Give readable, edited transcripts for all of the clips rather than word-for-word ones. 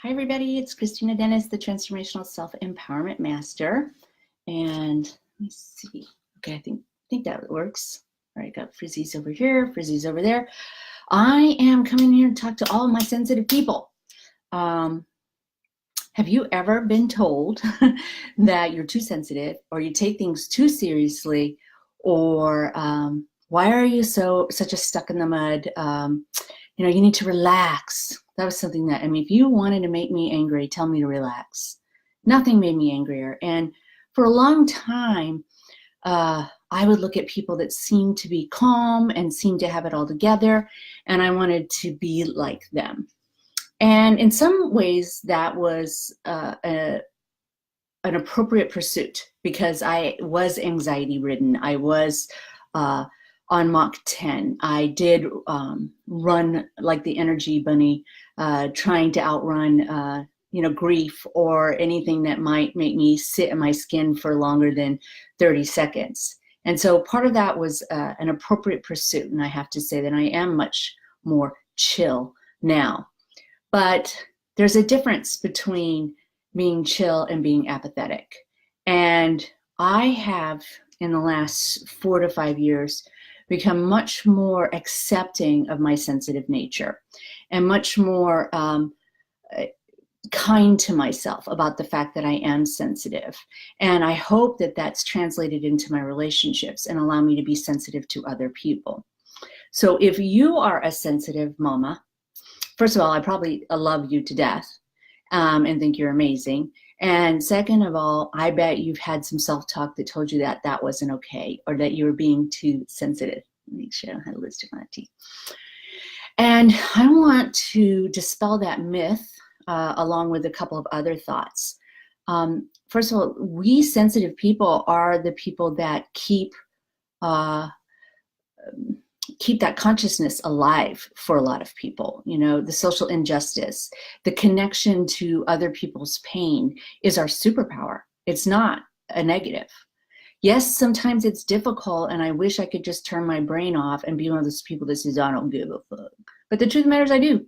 Hi, everybody. It's Kristina Dennis, the Transformational Self-Empowerment Master. And let me see. Okay, I think that works. All right, got frizzies over here, frizzies over there. I am coming here to talk to all of my sensitive people. Have you ever been told that you're too sensitive, or you take things too seriously, or why are you such a stuck in the mud? You need to relax. That was something that, if you wanted to make me angry, tell me to relax. Nothing made me angrier. And for a long time, I would look at people that seemed to be calm and seemed to have it all together, and I wanted to be like them. And in some ways, that was an appropriate pursuit, because I was anxiety ridden. I was on Mach 10. I did run like the energy bunny, trying to outrun grief or anything that might make me sit in my skin for longer than 30 seconds. And so part of that was an appropriate pursuit. And I have to say that I am much more chill now. But there's a difference between being chill and being apathetic. And I have, in the last 4 to 5 years, become much more accepting of my sensitive nature, and much more kind to myself about the fact that I am sensitive. And I hope that that's translated into my relationships and allow me to be sensitive to other people. So if you are a sensitive mama, first of all, I probably love you to death and think you're amazing. And second of all, I bet you've had some self-talk that told you that that wasn't okay, or that you were being too sensitive. Make sure I don't have a lipstick on that teeth. And I want to dispel that myth along with a couple of other thoughts. First of all, we sensitive people are the people that keep that consciousness alive for a lot of people. The social injustice, the connection to other people's pain is our superpower. It's not a negative. Yes, sometimes it's difficult, and I wish I could just turn my brain off and be one of those people that says, I don't give a fuck. But the truth matters, I do.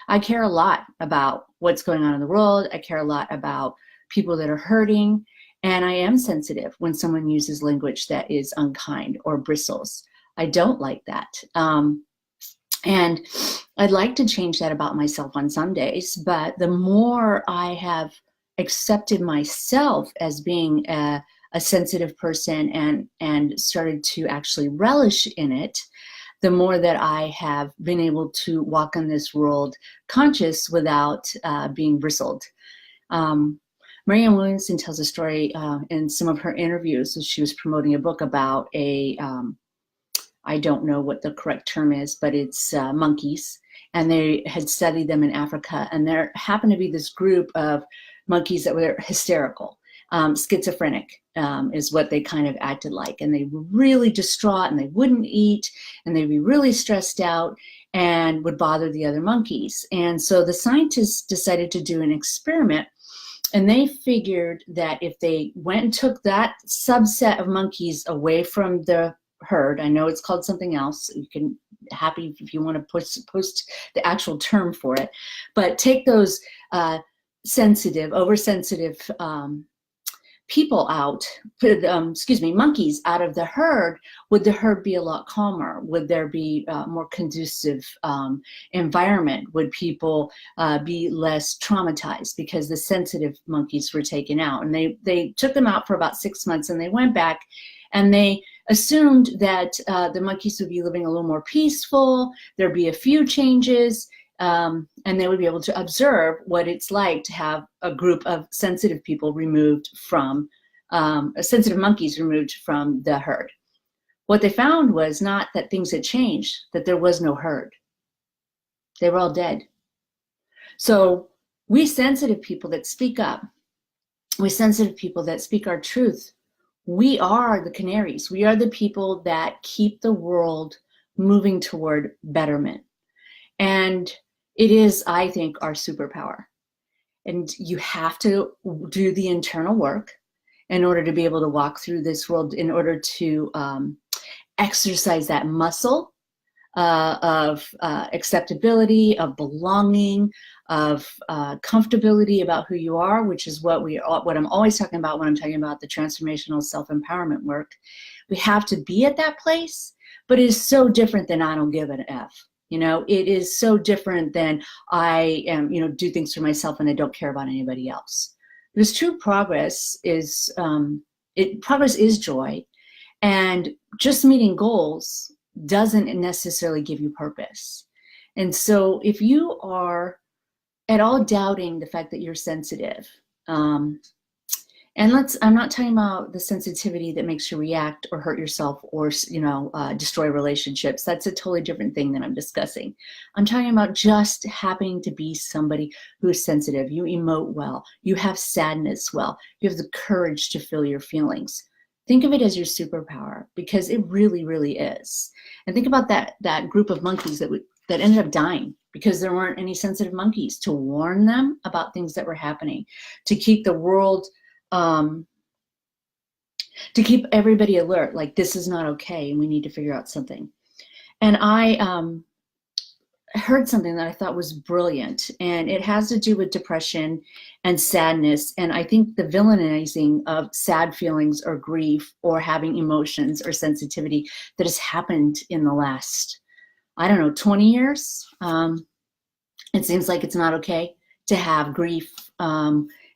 I care a lot about what's going on in the world. I care a lot about people that are hurting, and I am sensitive when someone uses language that is unkind or bristles. I don't like that. And I'd like to change that about myself on some days, but the more I have accepted myself as being a sensitive person and started to actually relish in it, the more that I have been able to walk in this world conscious without being bristled. Marianne Williamson tells a story in some of her interviews. So she was promoting a book about I don't know what the correct term is, but it's monkeys. And they had studied them in Africa. And there happened to be this group of monkeys that were hysterical. Schizophrenic is what they kind of acted like. And they were really distraught, and they wouldn't eat, and they'd be really stressed out and would bother the other monkeys. And so the scientists decided to do an experiment, and they figured that if they went and took that subset of monkeys away from the herd, I know it's called something else, you can happy if you want to post the actual term for it, but take those oversensitive people out, monkeys out of the herd, would the herd be a lot calmer? Would there be a more conducive environment? Would people be less traumatized because the sensitive monkeys were taken out? And they took them out for about 6 months, and they went back, and they assumed that the monkeys would be living a little more peaceful, there'd be a few changes, and they would be able to observe what it's like to have a group of sensitive people removed from, sensitive monkeys removed from the herd. What they found was not that things had changed, that there was no herd. They were all dead. So we sensitive people that speak up, we sensitive people that speak our truth, we are the canaries. We are the people that keep the world moving toward betterment. And it is, I think, our superpower. And you have to do the internal work in order to be able to walk through this world, in order to exercise that muscle of acceptability, of belonging, of comfortability about who you are, which is what I'm always talking about when I'm talking about the transformational self-empowerment work. We have to be at that place, but it is so different than I don't give an F. You know, it is so different than I am, you know, do things for myself and I don't care about anybody else. Because true progress is, progress is joy, and just meeting goals doesn't necessarily give you purpose. And so if you are at all doubting the fact that you're sensitive, and I'm not talking about the sensitivity that makes you react or hurt yourself or, you know, destroy relationships. That's a totally different thing that I'm discussing. I'm talking about just happening to be somebody who is sensitive. You emote well. You have sadness well. You have the courage to feel your feelings. Think of it as your superpower, because it really, really is. And think about that group of monkeys that ended up dying because there weren't any sensitive monkeys to warn them about things that were happening, to keep the world, to keep everybody alert, like this is not okay and we need to figure out something. And I heard something that I thought was brilliant, and it has to do with depression and sadness. And I think the villainizing of sad feelings or grief or having emotions or sensitivity that has happened in the last, I don't know, 20 years. It seems like it's not okay to have grief.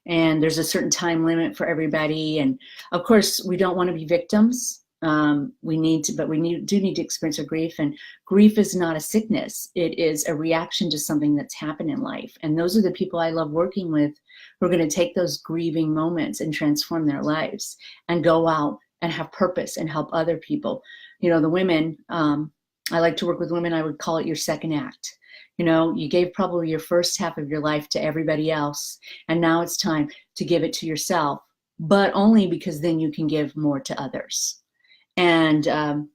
And there's a certain time limit for everybody. And of course, we don't want to be victims. We do need to experience our grief. And grief is not a sickness. It is a reaction to something that's happened in life. And those are the people I love working with, who are going to take those grieving moments and transform their lives and go out and have purpose and help other people. You know, the women, I like to work with women. I would call it your second act. You know, you gave probably your first half of your life to everybody else, and now it's time to give it to yourself, but only because then you can give more to others. And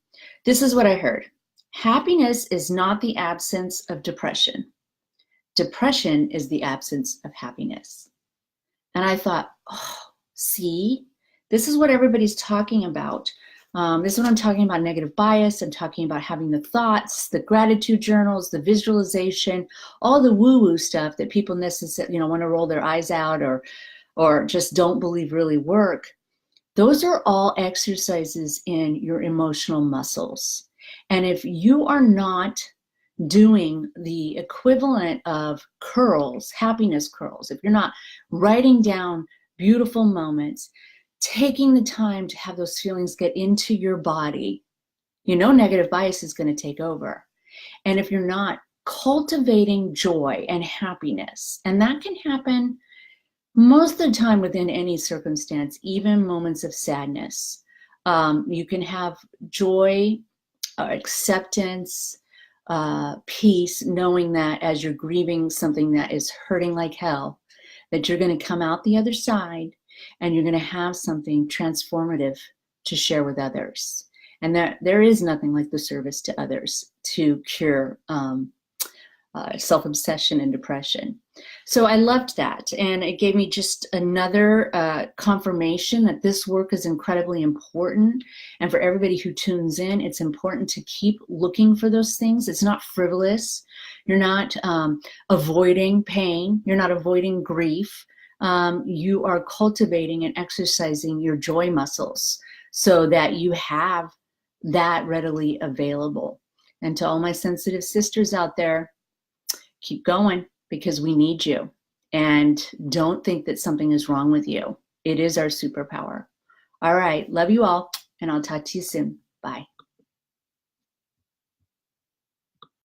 this is what I heard. Happiness is not the absence of depression. Depression is the absence of happiness. And I thought, oh, see, this is what everybody's talking about. This is what I'm talking about, negative bias. I'm talking about having the thoughts, the gratitude journals, the visualization, all the woo-woo stuff that people necessarily, you know, want to roll their eyes out or just don't believe really work. Those are all exercises in your emotional muscles. And if you are not doing the equivalent of curls, happiness curls, if you're not writing down beautiful moments, taking the time to have those feelings get into your body, you know, negative bias is going to take over. And if you're not cultivating joy and happiness, and that can happen most of the time within any circumstance, even moments of sadness, you can have joy, acceptance, peace, knowing that as you're grieving something that is hurting like hell, that you're going to come out the other side and you're going to have something transformative to share with others. And there is nothing like the service to others to cure self-obsession and depression. So I loved that, and it gave me just another confirmation that this work is incredibly important. And for everybody who tunes in, it's important to keep looking for those things. It's not frivolous. You're not avoiding pain. You're not avoiding grief. You are cultivating and exercising your joy muscles so that you have that readily available. And to all my sensitive sisters out there, keep going, because we need you. And don't think that something is wrong with you. It is our superpower. All right. Love you all. And I'll talk to you soon. Bye.